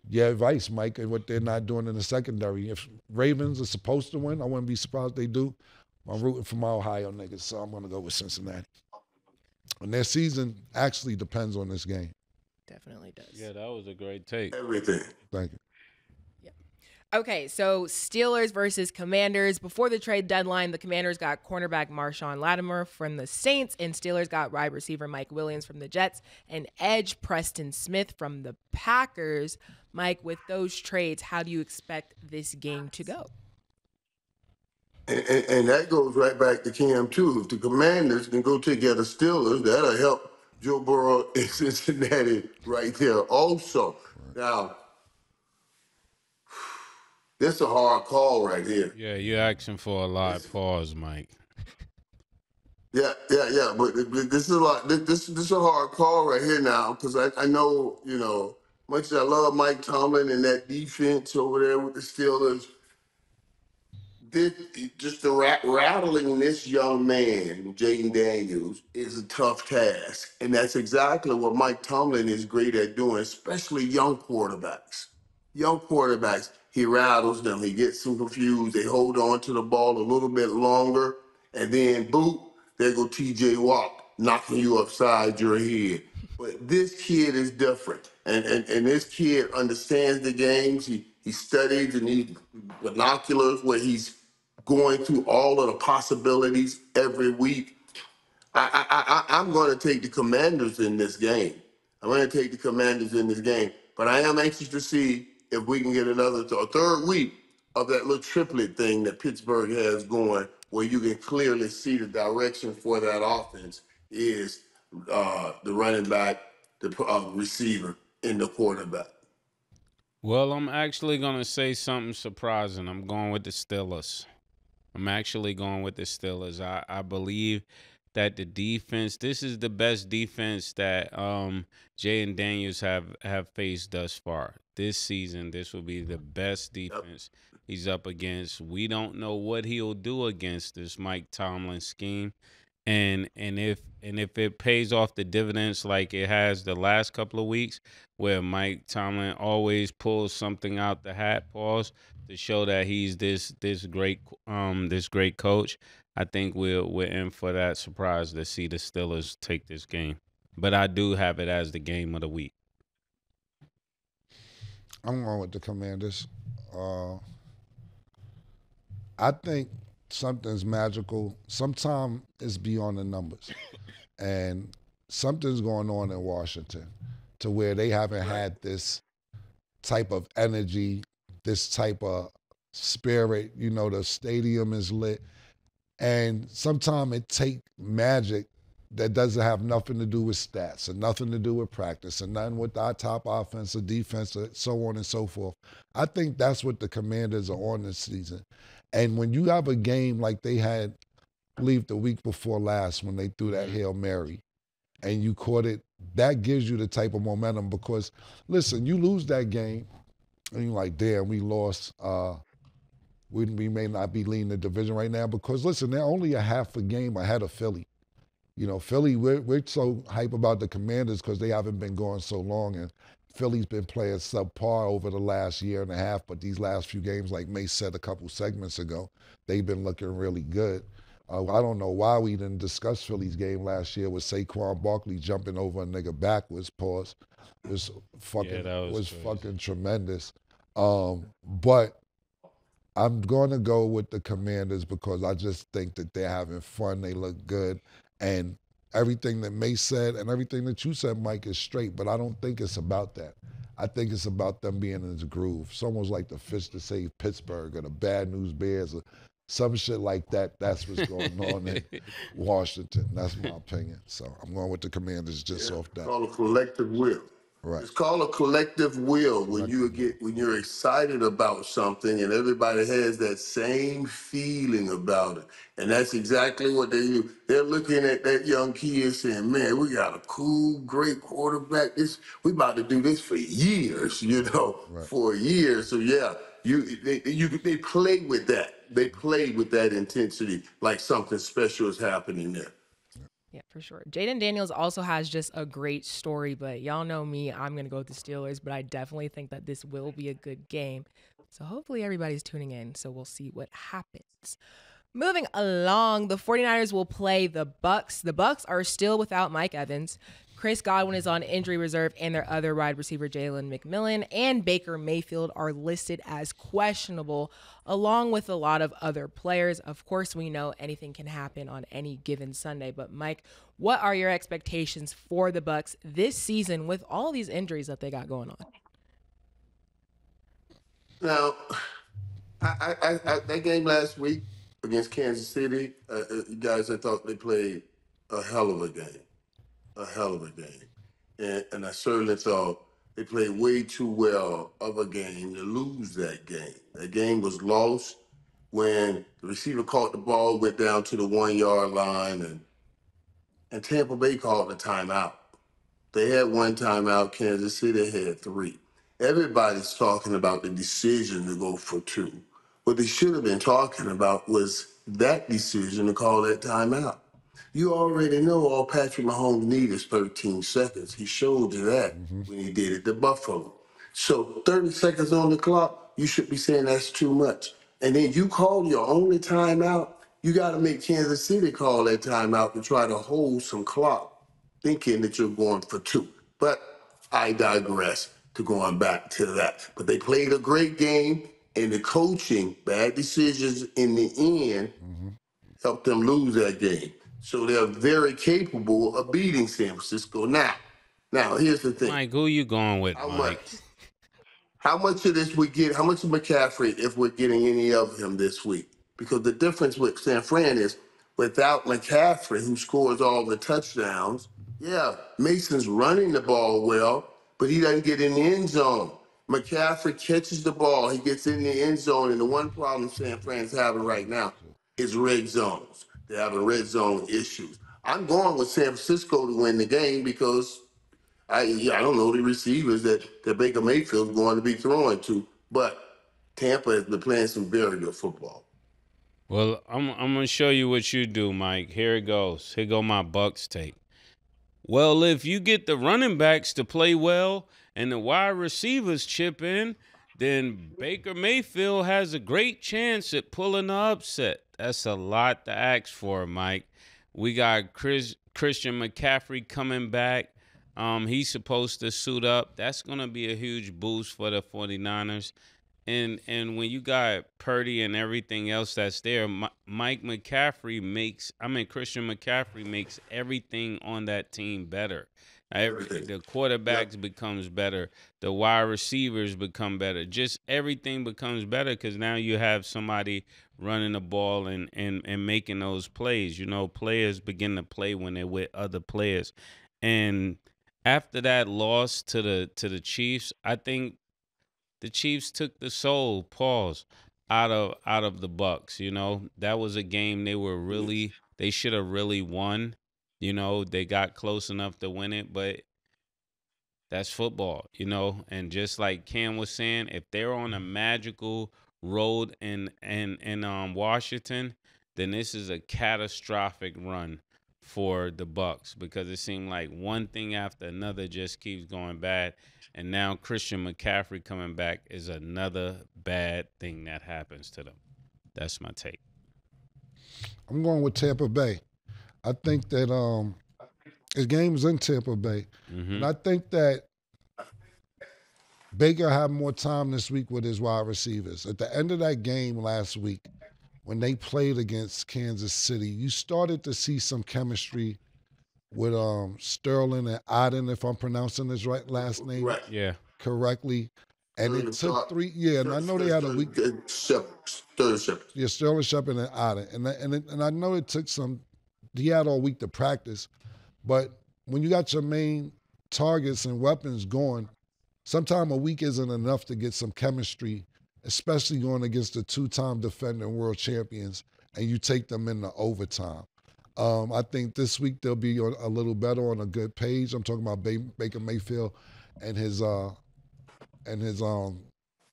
Speaker 4: your advice, Mike, and what they're not doing in the secondary. If Ravens are supposed to win, I wouldn't be surprised they do. I'm rooting for my Ohio niggas, so I'm gonna go with Cincinnati. And their season actually depends on this game.
Speaker 2: Definitely does.
Speaker 3: Yeah, that was a great take.
Speaker 5: Everything.
Speaker 4: Thank you.
Speaker 2: Okay, so Steelers versus Commanders. Before the trade deadline, the Commanders got cornerback Marshawn Lattimore from the Saints, and Steelers got wide receiver Mike Williams from the Jets and edge Preston Smith from the Packers. Mike, with those trades, how do you expect this game to go?
Speaker 5: And that goes right back to Cam, too. If the Commanders can go take care of the Steelers, that'll help Joe Burrow in Cincinnati right there also. Now, this is a hard call right here.
Speaker 3: Yeah, you're asking for a lot. Pause, Mike.
Speaker 5: Yeah. But this is this is a hard call right here now because I know, much as I love Mike Tomlin and that defense over there with the Steelers, just the rattling this young man, Jaden Daniels, is a tough task. And that's exactly what Mike Tomlin is great at doing, especially young quarterbacks. Young quarterbacks, he rattles them. He gets them confused. They hold on to the ball a little bit longer. And then, boop, there go T.J. Watt, knocking you upside your head. But this kid is different. And this kid understands the games. He studies and he binoculars where he's going through all of the possibilities every week. I'm going to take the Commanders in this game. But I am anxious to see if we can get a third week of that little triplet thing that Pittsburgh has going, where you can clearly see the direction for that offense is the running back, the receiver, and the quarterback.
Speaker 3: Well, I'm actually going to say something surprising. I'm going with the Steelers. I believe that the defense, this is the best defense that Jay and Daniels have faced thus far. This season, this will be the best defense he's up against. We don't know what he'll do against this Mike Tomlin scheme. And if it pays off the dividends like it has the last couple of weeks, where Mike Tomlin always pulls something out the hat, pause, to show that he's this great coach, I think we're in for that surprise to see the Steelers take this game. But I do have it as the game of the week.
Speaker 4: I'm going with the Commanders. I think something's magical. Sometimes it's beyond the numbers. And something's going on in Washington to where they haven't had this type of energy, this type of spirit. The stadium is lit. And sometimes it takes magic that doesn't have nothing to do with stats and nothing to do with practice and nothing with our top offense or defense or so on and so forth. I think that's what the Commanders are on this season. And when you have a game like they had, I believe the week before last when they threw that Hail Mary and you caught it, that gives you the type of momentum because, listen, you lose that game and you're like, damn, we lost. We may not be leading the division right now because, listen, they're only a half a game ahead of Philly. Philly, we're so hype about the Commanders because they haven't been going so long, and Philly's been playing subpar over the last year and a half, but these last few games, like Mase said a couple segments ago, they've been looking really good. I don't know why we didn't discuss Philly's game last year with Saquon Barkley jumping over a nigga backwards, pause. It was fucking tremendous. But I'm going to go with the Commanders because I just think that they're having fun. They look good. And everything that Mase said and everything that you said, Mike, is straight. But I don't think it's about that. I think it's about them being in this groove. It's almost like the fish to save Pittsburgh or the Bad News Bears or some shit like that. That's what's going on in Washington. That's my opinion. So I'm going with the Commanders just off that.
Speaker 5: Call a collective will.
Speaker 4: Right.
Speaker 5: It's called a collective will when you're excited about something and everybody has that same feeling about it. And that's exactly what they do. They're looking at that young kid saying, man, we got a cool, great quarterback. We about to do this for years,
Speaker 4: Right.
Speaker 5: for years. So yeah, they play with that. They play with that intensity like something special is happening there.
Speaker 2: Yeah, for sure. Jaden Daniels also has just a great story, but y'all know me. I'm going to go with the Steelers, but I definitely think that this will be a good game. So hopefully everybody's tuning in, so we'll see what happens. Moving along, the 49ers will play the Bucks. The Bucks are still without Mike Evans. Chris Godwin is on injury reserve, and their other wide receiver, Jalen McMillan, and Baker Mayfield are listed as questionable, along with a lot of other players. Of course, we know anything can happen on any given Sunday, but Mike, what are your expectations for the Bucks this season with all these injuries that they got going on?
Speaker 5: Now, that game last week against Kansas City, guys, I thought they played a hell of a game, a hell of a game, and I certainly thought they played way too well of a game to lose that game. That game was lost when the receiver caught the ball, went down to the 1 yard line, and Tampa Bay called the timeout. They had one timeout. Kansas City had three. Everybody's talking about the decision to go for two. What they should have been talking about was that decision to call that timeout. You already know all Patrick Mahomes needs is 13 seconds. He showed you that when he did it to Buffalo. So 30 seconds on the clock, you should be saying that's too much. And then you call your only timeout, you got to make Kansas City call that timeout to try to hold some clock, thinking that you're going for two. But I digress to going back to that. But they played a great game, and the coaching, bad decisions in the end, helped them lose that game. So they're very capable of beating San Francisco. Now, here's the thing.
Speaker 3: Mike, who you going with,
Speaker 5: How
Speaker 3: Mike?
Speaker 5: much? How much of this we get? How much of McCaffrey if we're getting any of him this week? Because the difference with San Fran is without McCaffrey, who scores all the touchdowns, yeah, Mason's running the ball well, but he doesn't get in the end zone. McCaffrey catches the ball, he gets in the end zone, and the one problem San Fran's having right now is red zones. They're having red zone issues. I'm going with San Francisco to win the game because I don't know the receivers that Baker Mayfield's going to be throwing to, but Tampa has been playing some very good football.
Speaker 3: Well, I'm gonna show you what you do, Mike. Here it goes. Here go my Bucks take. Well, if you get the running backs to play well and the wide receivers chip in, then Baker Mayfield has a great chance at pulling the upset. That's a lot to ask for, Mike. We got Christian McCaffrey coming back. He's supposed to suit up. That's going to be a huge boost for the 49ers. And when you got Purdy and everything else that's there, Christian McCaffrey makes everything on that team better. The quarterbacks becomes better. The wide receivers become better. Just everything becomes better because now you have somebody running the ball and making those plays. You know, players begin to play when they're with other players. And after that loss to the Chiefs, I think the Chiefs took the soul, out of the Bucks. You know, that was a game they should have really won. You know, they got close enough to win it, but that's football, you know. And just like Cam was saying, if they're on a magical road in Washington, then this is a catastrophic run for the Bucks because it seemed like one thing after another just keeps going bad. And now Christian McCaffrey coming back is another bad thing that happens to them. That's my take.
Speaker 4: I'm going with Tampa Bay. I think that his game's in Tampa Bay. And I think that Baker had more time this week with his wide receivers. At the end of that game last week, when they played against Kansas City, you started to see some chemistry with Sterling and Aden, if I'm pronouncing his last name correctly. And it took and I know they had a week.
Speaker 5: Sterling Shepard.
Speaker 4: Yeah, Sterling Shepard and Aden. And I know it took he had all week to practice. But when you got your main targets and weapons going, sometimes a week isn't enough to get some chemistry, especially going against the two-time defending world champions, and you take them into overtime. I think this week they'll be a little better on a good page. I'm talking about Baker Mayfield and his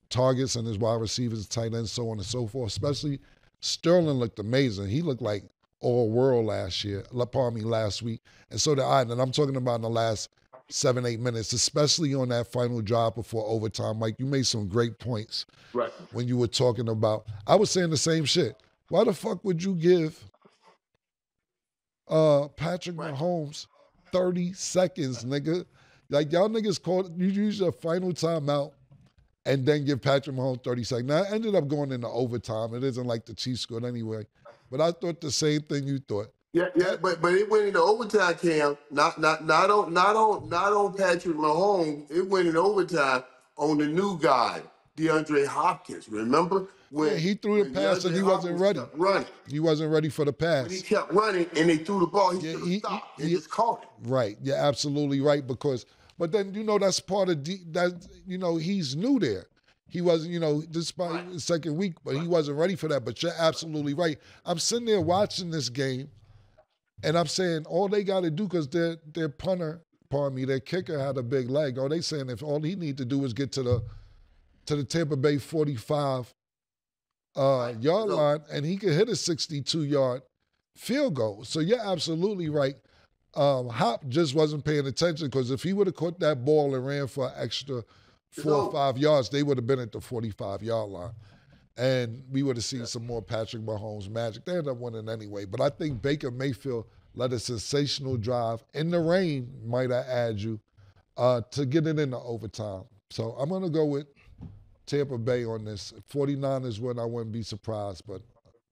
Speaker 4: targets and his wide receivers, tight ends, so on and so forth. Especially Sterling looked amazing. He looked like all world last week. And so did I. And I'm talking about in the last 7-8 minutes, especially on that final drive before overtime. Mike, you made some great points when you were talking about, I was saying the same shit. Why the fuck would you give Patrick Mahomes 30 seconds, nigga? Like, y'all niggas you use your final timeout and then give Patrick Mahomes 30 seconds. Now, I ended up going into overtime. It isn't like the Chiefs scored anyway. But I thought the same thing you thought.
Speaker 5: Yeah, but it went into overtime, Cam. Not on Patrick Mahomes. It went in overtime on the new guy, DeAndre Hopkins. Remember when
Speaker 4: he threw the pass and he wasn't ready. He wasn't ready for the pass.
Speaker 5: When he kept running and they threw the ball, he should have stopped and just caught it.
Speaker 4: Right, you're absolutely right but then that's part of he's new there. He wasn't, this is probably his second week, but he wasn't ready for that. But you're absolutely right. I'm sitting there watching this game, and I'm saying all they got to do, because their punter, their kicker had a big leg. They saying if all he need to do is get to the Tampa Bay 45 yard line, and he could hit a 62-yard field goal. So you're absolutely right. Hop just wasn't paying attention, because if he would have caught that ball and ran for an extra 4 or 5 yards, they would have been at the 45-yard line. And we would have seen some more Patrick Mahomes magic. They ended up winning anyway. But I think Baker Mayfield led a sensational drive in the rain, might I add you, to get it into overtime. So I'm going to go with Tampa Bay on this. 49ers win, I wouldn't be surprised. But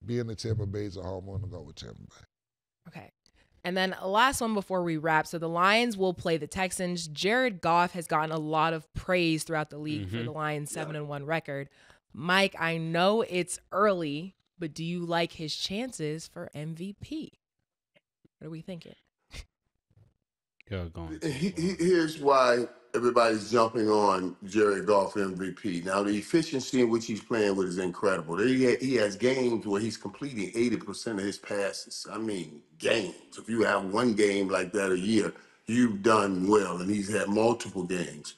Speaker 4: being the Tampa Bay's at home, I'm going to go with Tampa Bay.
Speaker 2: Okay. And then a last one before we wrap. So the Lions will play the Texans. Jared Goff has gotten a lot of praise throughout the league for the Lions' 7-1 record. Mike, I know it's early, but do you like his chances for MVP? What are we thinking?
Speaker 3: Yeah, go on.
Speaker 5: Here's why everybody's jumping on Jared Goff MVP. Now, the efficiency in which he's playing with is incredible. He has games where he's completing 80% of his passes. I mean, games. If you have one game like that a year, you've done well, and he's had multiple games.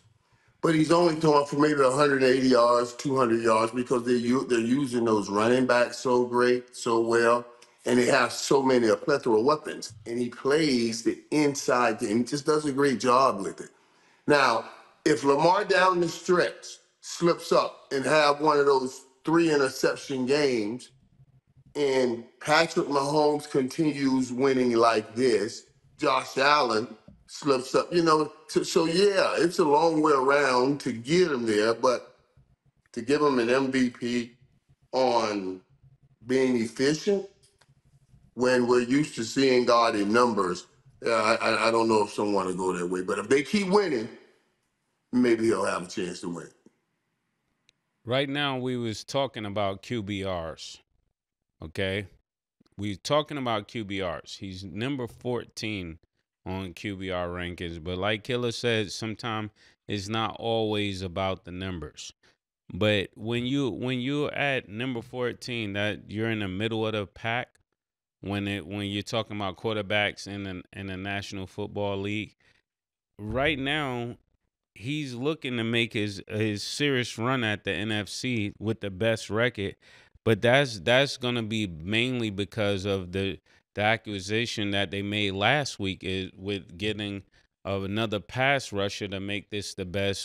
Speaker 5: But he's only throwing for maybe 180 yards, 200 yards, because they're using those running backs so great, so well, and they have a plethora of weapons. And he plays the inside game. He just does a great job with it. Now, if Lamar down the stretch slips up and have one of those 3 interception games, and Patrick Mahomes continues winning like this, Josh Allen slips up, so yeah, it's a long way around to get him there, but to give him an MVP on being efficient when we're used to seeing God in numbers, I don't know if someone will go that way, but if they keep winning, maybe he'll have a chance to win.
Speaker 3: Right now, we was talking about QBRs, okay? We talking about QBRs. He's number 14 on QBR rankings, but like Killa said, sometimes it's not always about the numbers. But when you're at number 14, that you're in the middle of the pack. When you're talking about quarterbacks in the National Football League, right now he's looking to make his serious run at the NFC with the best record, but that's gonna be mainly because of the acquisition that they made last week is with getting of another pass rusher to make this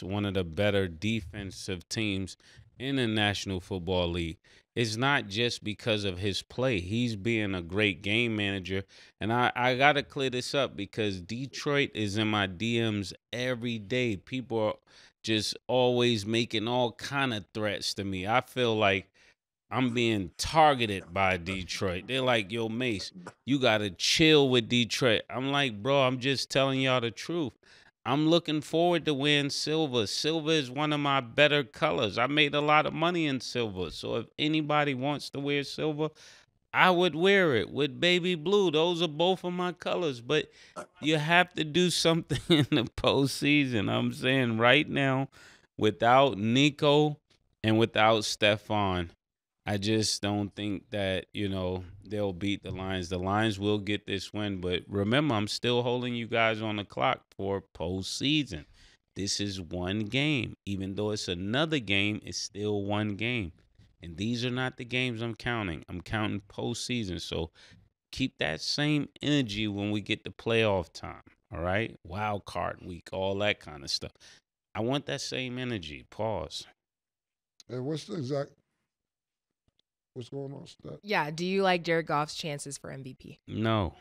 Speaker 3: one of the better defensive teams in the National Football League. It's not just because of his play. He's being a great game manager. And I got to clear this up because Detroit is in my DMs every day. People are just always making all kind of threats to me. I feel like I'm being targeted by Detroit. They're like, yo, Mase, you got to chill with Detroit. I'm like, bro, I'm just telling y'all the truth. I'm looking forward to wearing silver. Silver is one of my better colors. I made a lot of money in silver. So if anybody wants to wear silver, I would wear it with baby blue. Those are both of my colors. But you have to do something in the postseason. I'm saying right now, without Nico and without Stephon, I just don't think that, they'll beat the Lions. The Lions will get this win. But remember, I'm still holding you guys on the clock for postseason. This is one game. Even though it's another game, it's still one game. And these are not the games I'm counting. I'm counting postseason. So keep that same energy when we get to playoff time. All right? Wild card week, all that kind of stuff. I want that same energy. Pause.
Speaker 4: And what's going on, Stat?
Speaker 2: Yeah. Do you like Jared Goff's chances for MVP?
Speaker 3: No.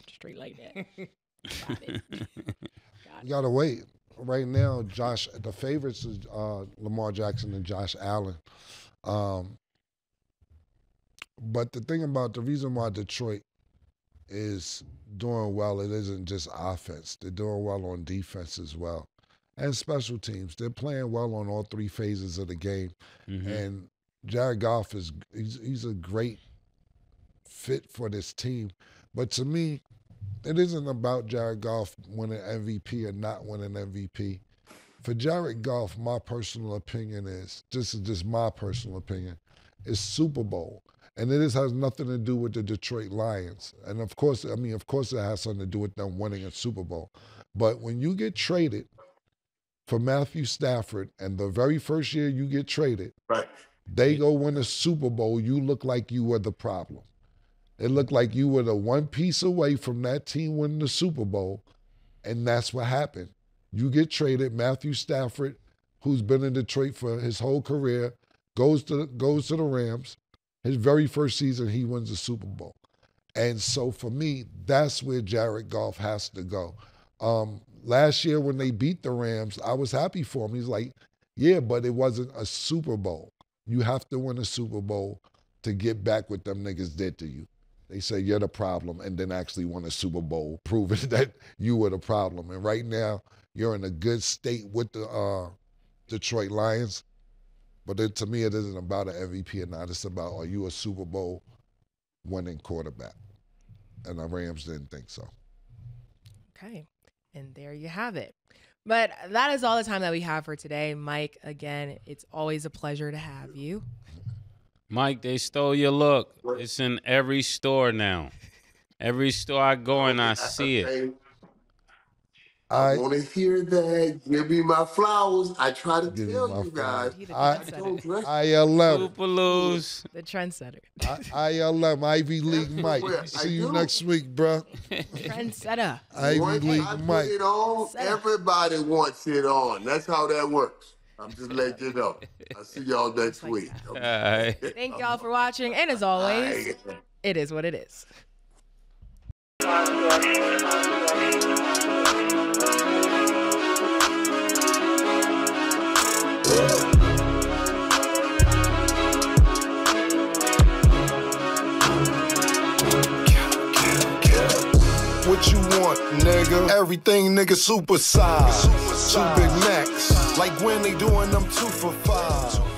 Speaker 2: Straight like that. Got it.
Speaker 4: You got to wait. Right now, the favorites is Lamar Jackson and Josh Allen. But the reason why Detroit is doing well, it isn't just offense. They're doing well on defense as well. And special teams. They're playing well on all three phases of the game. Mm-hmm. And Jared Goff he's a great fit for this team. But to me, it isn't about Jared Goff winning MVP or not winning MVP. For Jared Goff, my personal opinion is, this is just my personal opinion, is Super Bowl. And it has nothing to do with the Detroit Lions. And of course it has something to do with them winning a Super Bowl. But when you get traded for Matthew Stafford, and the very first year you get traded,
Speaker 5: right,
Speaker 4: they go win a Super Bowl, you look like you were the problem. It looked like you were the one piece away from that team winning the Super Bowl, and that's what happened. You get traded. Matthew Stafford, who's been in Detroit for his whole career, goes to the Rams. His very first season, he wins the Super Bowl. And so for me, that's where Jared Goff has to go. Last year when they beat the Rams, I was happy for him. He's like, yeah, but it wasn't a Super Bowl. You have to win a Super Bowl to get back what them niggas did to you. They say you're the problem and then actually won a Super Bowl, proving that you were the problem. And right now, you're in a good state with the Detroit Lions. But to me, it isn't about an MVP or not. It's about, are you a Super Bowl winning quarterback? And the Rams didn't think so.
Speaker 2: Okay. And there you have it. But that is all the time that we have for today. Mike, again, it's always a pleasure to have you.
Speaker 3: Mike, they stole your look. It's in every store now. Every store I go in, I see it.
Speaker 5: I want to hear that. Give me my flowers. I try to tell you guys.
Speaker 4: ILM.
Speaker 3: Super Lose.
Speaker 2: The trendsetter.
Speaker 4: ILM, Ivy League Mike. See you next week, bro.
Speaker 2: Trendsetter.
Speaker 4: Ivy League Mike.
Speaker 5: Put it on, everybody wants it on. That's how that works. I'm just letting you know. I'll see y'all next week.
Speaker 3: Okay.
Speaker 2: Thank y'all for watching. And as always, it is what it is.
Speaker 6: What you want, nigga? Everything, nigga, super size. Two Big Macs, like when they doing them 2 for $5.